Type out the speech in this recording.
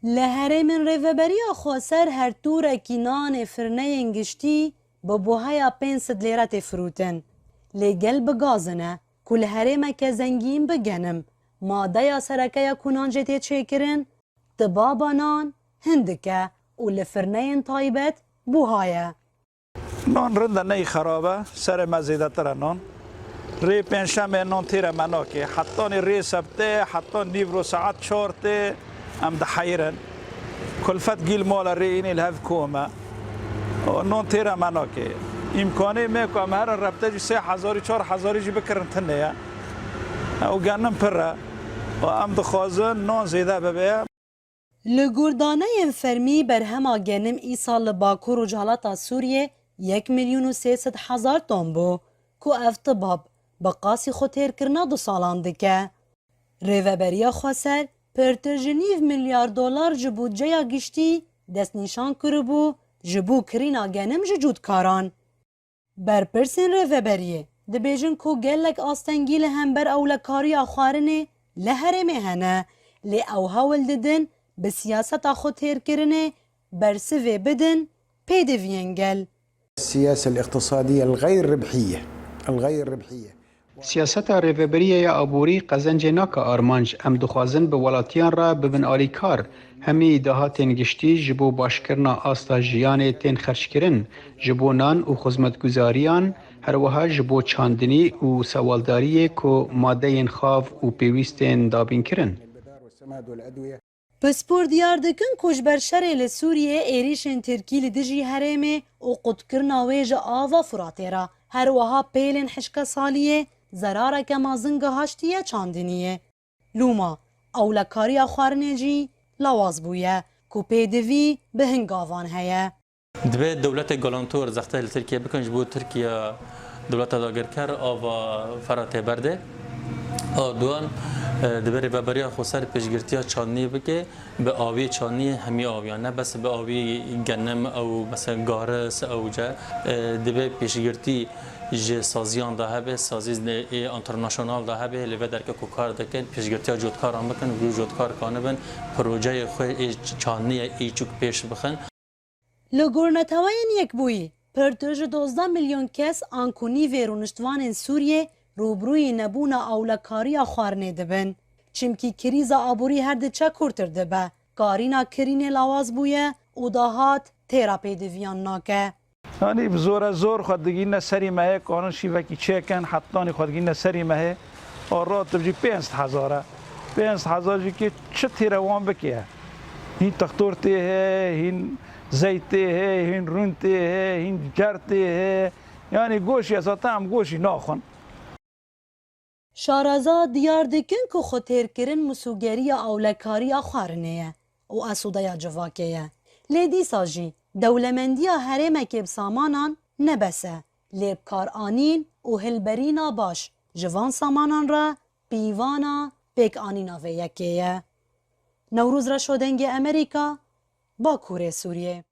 لهره من ریوبریا خواسر هر طور کینان فرنه انگشتی با بوهای 500 لیره تفروتن. لگل بگازنه کل هره مکه زنگین بگنم ماده یا سرکه یا کنان جتی چکرن تبابانان هندکه و لفرنه طایبت بوهایه. نان رنده نی خرابه سر مزیده تر نان ری پنجشنبه نان تیره مناکه حتی ری سبته حتی نیورو ساعت چورته ام ده حیرن کلفت گیل مال ری اینی الهف کومه نان تیره مناکه امکانه میکنم هر ربطه جی 3000 4000 جی بکرن تنه او گنم پره و ام دخوازن نان زیده ببه لگوردانه فرمی بر هما گنم ای سال باکور و جهالات سوریه 1,300,000 تن بو کو افتباب بقاسی خوتیر کرنا 2 سالان دکه. ریوبریا خواسر پرتر جنیو $1,000,000 جبو جیا گشتی دست نشان کربو جبو کرینا گنم ججود کاران. برپرسین ریوبریه دبیجن کو گلک آستنگیل هم بر اولکاری آخوارنه لهره مهنه لی او هول ددن به سیاست خوتیر کرنه برسوه بدن پیدوین گل. السياسة الاقتصادية الغير ربحية سیاست ریوبریه یا عبوری قزنج ناکا آرمانج ام دخوازن به ولاتیان را ببن آلیکار همی دهاتین گشتی جبو باشکرنا آستا جیان تین خرچکرن جبو نان و خزمتگزاریان هر وها جبو چاندنی و سوالداری کو ماده خاف و پیویستین دابین کرن. پسپور دیار دکن کشبر شر سوریه ایریشن ترکی لدجی هرمه و قدکرنا ویج آوا فراتیرا هر وها پیلن حشک سالیه زراره که مازنگ هاشتیه چاندنیه. لوما اولکاری آخوارنه جی لواز بویه کو پیدوی به هنگاوان هیه. دبی دولت گالانتور زخته ترکیه بکنج بود ترکیه دولت داگرکر آوا فراتي برده دوان دبی ریوبریا خوسر پیشگیرتیا چانی بکه به آوی چانی همی آویان نه بس به آوی گنم او مثلا گارس او جا دبی پیشگیرتی ج سازیان ده هبه سازیز انترنشنال ده هبه لیو درک کو کار دکن پیشگیرتیا جودکار هم بکن و جودکار کانه بن پروژه خو چانی ای چوک پیش بخن. لگورنتوین یک بویی پرتوج 12 میلیون کس آنکونی ویرونشتوان سوریه روبروی نبونا اولکاری آخوارنه دبن. چمکی کریزا آبوری هر ده چه کرتر دبه کارینا کرینه لواز بویه او داهات تیرا پیدویان ناکه. یعنی زور خودگی سری ماه کارن شیوکی چکن حتی خودگی سری ماه آرات بجی 5,000 جی که چه تیروان بکیه هین تختورتی ہے هین زیتی ہے هین رونتی ہے هین جرتی ہے یعنی گوشی اساتا هم گوشی ناخون. شارازاد دیار دکن که خوتیر کرن مسوگری اولکاری آخوارنه و اسوده جواکه لیدی ساجی دولمندی هرم که بسامانان نبسه لیب کار آنین و هلبرینا باش جوان سامانان را پیوانا پیک آنینا و یکیه. نوروز را شدنگ امریکا با کوره سوریه.